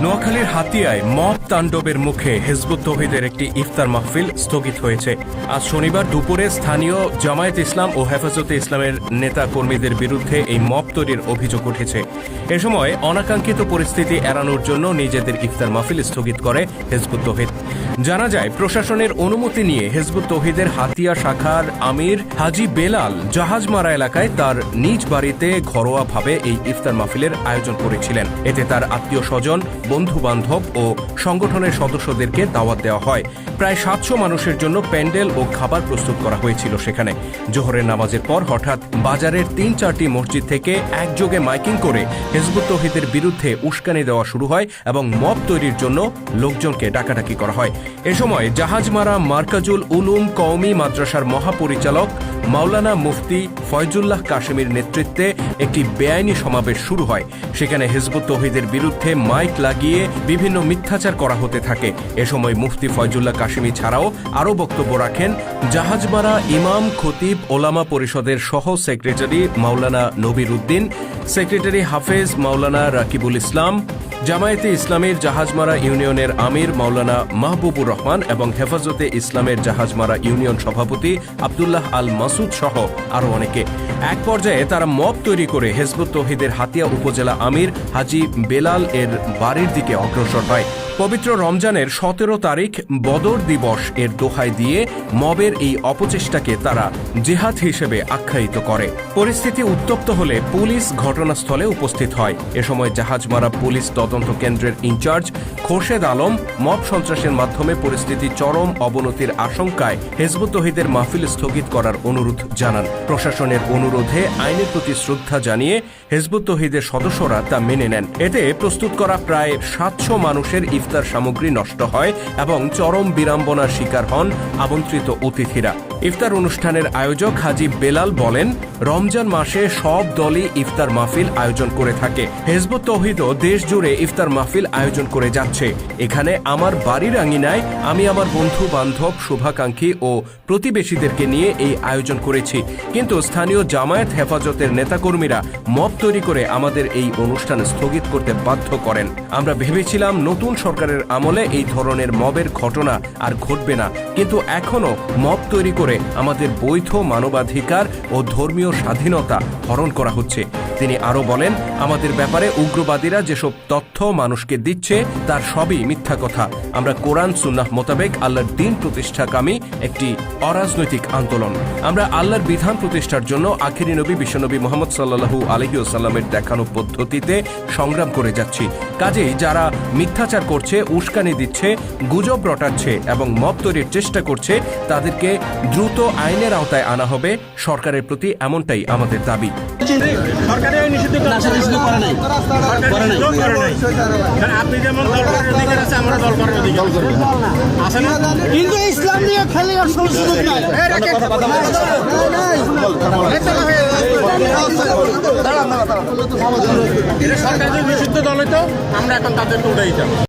নোয়াখালীর হাতিয়ায় মব তাণ্ডবের মুখে হিজবুত তৌহিদের একটি ইফতার মাহফিল স্থগিত হয়েছে। আজ শনিবার দুপুরে স্থানীয় জামায়াত ইসলাম ও হেফাজতে ইসলামের নেতা কর্মীদের বিরুদ্ধে এই মব তৈরির অভিযোগ উঠেছে। এ সময় অনাকাঙ্ক্ষিত পরিস্থিতি এড়ানোর জন্য নিজেদের ইফতার মাহফিল স্থগিত করে হিজবুত তৌহিদ। জানা যায়, প্রশাসনের অনুমতি নিয়ে হিজবুত তৌহিদের হাতিয়া শাখার আমির হাজি বেলাল জাহাজমারা এলাকায় তার নিজ বাড়িতে ঘরোয়াভাবে এই ইফতার মাহফিলের আয়োজন করেছিলেন। এতে তার আত্মীয় স্বজন, বন্ধু বান্ধব ও সংগঠনের সদস্যদেরকে দাওয়াত দেওয়া হয়। প্রায় ৭০০ মানুষের জন্য প্যান্ডেল ও খাবার প্রস্তুত করা হয়েছিল। সেখানে জোহরের নামাজের পর হঠাৎ বাজারের ৩-৪টি মসজিদ থেকে একযোগে মাইকিং করে হিজবুত তৌহিদের বিরুদ্ধে উস্কানি দেওয়া শুরু হয় এবং মব তৈরির জন্য লোকজনকে ডাকাডাকি করা হয়। এ সময় জাহাজমারা মার্কাজুল উলুম কওমি মাদ্রাসার মহাপরিচালক মাওলানা মুফতি ফয়জুল্লাহ কাশেমির নেতৃত্বে একটি বেআইনি সমাবেশ শুরু হয়। সেখানে হিজবুত তৌহিদের বিরুদ্ধে মাইক লাগিয়ে বিভিন্ন মিথ্যাচার করা হতে থাকে। এ সময় মুফতি ফয়জুল্লাহ কাশেমি ছাড়াও আরও বক্তব্য রাখেন জাহাজমারা ইমাম খতিব ওলামা পরিষদের সহ সেক্রেটারি মাওলানা নবির উদ্দিন, সেক্রেটারি হাফেজ মাওলানা রাকিবুল ইসলাম, জামায়াতে ইসলামের জাহাজমারা ইউনিয়নের আমির মাওলানা মাহবুবুর রহমান এবং হেফাজতে ইসলামের জাহাজমারা ইউনিয়ন সভাপতি আব্দুল্লাহ আল মাসুদ সহ আরও অনেকে। এক পর্যায়ে তারা মব তৈরি করে হিজবুত তৌহিদের হাতিয়া উপজেলা আমির হাজি বেলাল এর বাড়ির দিকে অগ্রসর হয়। পবিত্র রমজানের ১৭ তারিখ বদর দিবস এর দোহাই দিয়ে মবের এই অপচেষ্টাকে তারা জিহাদ হিসেবে আখ্যায়িত করে। পরিস্থিতি উত্তপ্ত হলে পুলিশ ঘটনাস্থলে উপস্থিত হয়। এ সময় জাহাজমারা পুলিশ তদন্ত কেন্দ্রের ইনচার্জ খোরশেদ আলম মব সন্ত্রাসের মাধ্যমে পরিস্থিতি চরম অবনতির আশঙ্কায় হিজবুত তৌহিদের মাহফিল স্থগিত করার অনুরোধ জানান। প্রশাসনের অনুরোধে আইনের প্রতি শ্রদ্ধা জানিয়ে হিজবুত তৌহিদের সদস্যরা তা মেনে নেন। এতে প্রস্তুত করা প্রায় ৭০০ মানুষের ইফতার সামগ্রী নষ্ট হয় এবং চরম বিড়ম্বনার শিকার হন আমন্ত্রিত অতিথিরা। ইফতার অনুষ্ঠানের আয়োজক হাজি বেলাল বলেন, রমজান মাসে সব দলই ইফতার মাহফিল আয়োজন করে থাকে। হিজবুত তৌহিদও দেশ জুড়ে ইফতার মাহফিল আয়োজন করে যাচ্ছে। এখানে আমার বাড়ির আঙিনায় আমি আমার বন্ধু বান্ধব, শুভাকাঙ্ক্ষী ও প্রতিবেশীদেরকে নিয়ে এই আয়োজন করেছি, কিন্তু স্থানীয় জামায়াত হেফাজতের নেতাকর্মীরা মব তৈরি করে আমাদের এই অনুষ্ঠান স্থগিত করতে বাধ্য করেন। আমরা ভেবেছিলাম নতুন সরকারের আমলে এই ধরনের মবের ঘটনা আর ঘটবে না, কিন্তু এখনো মব তৈরি করে আমাদের বৈধ মানবাধিকার ও ধর্মীয় স্বাধীনতা হরণ করা হচ্ছে। তিনি আরও বলেন, আমাদের ব্যাপারে উগ্রবাদীরা যেসব তথ্য মানুষকে দিচ্ছে তার সবই মিথ্যা কথা। আমরা কোরআন সুন্নাহ মোতাবেক আল্লাহর দ্বীন প্রতিষ্ঠাকামী একটি অরাজনৈতিক আন্দোলন। আমরা আল্লাহর বিধান প্রতিষ্ঠার জন্য আখিরি নবী বিশ্বনবী মুহাম্মদ সাল্লাল্লাহু আলাইহি ওয়াসাল্লামের দেখানো পদ্ধতিতে সংগ্রাম করে যাচ্ছি। কাজেই যারা মিথ্যাচার করছে, উস্কানি দিচ্ছে, গুজব রটাচ্ছে এবং মব তৈরির চেষ্টা করছে, তাদেরকে দ্রুত আইনের আওতায় আনা হবে। সরকারের প্রতি এমনটাই আমাদের দাবি। আপনি যেমন দল করার অধিকার আছে, আমরা দল করার অধিকার আছে না, কিন্তু ইসলাম নিয়ে খেলে সুযোগ নাই। সরকার নিষিদ্ধ দল হইতো, আমরা এখন তাদেরকে উঠাই যাব।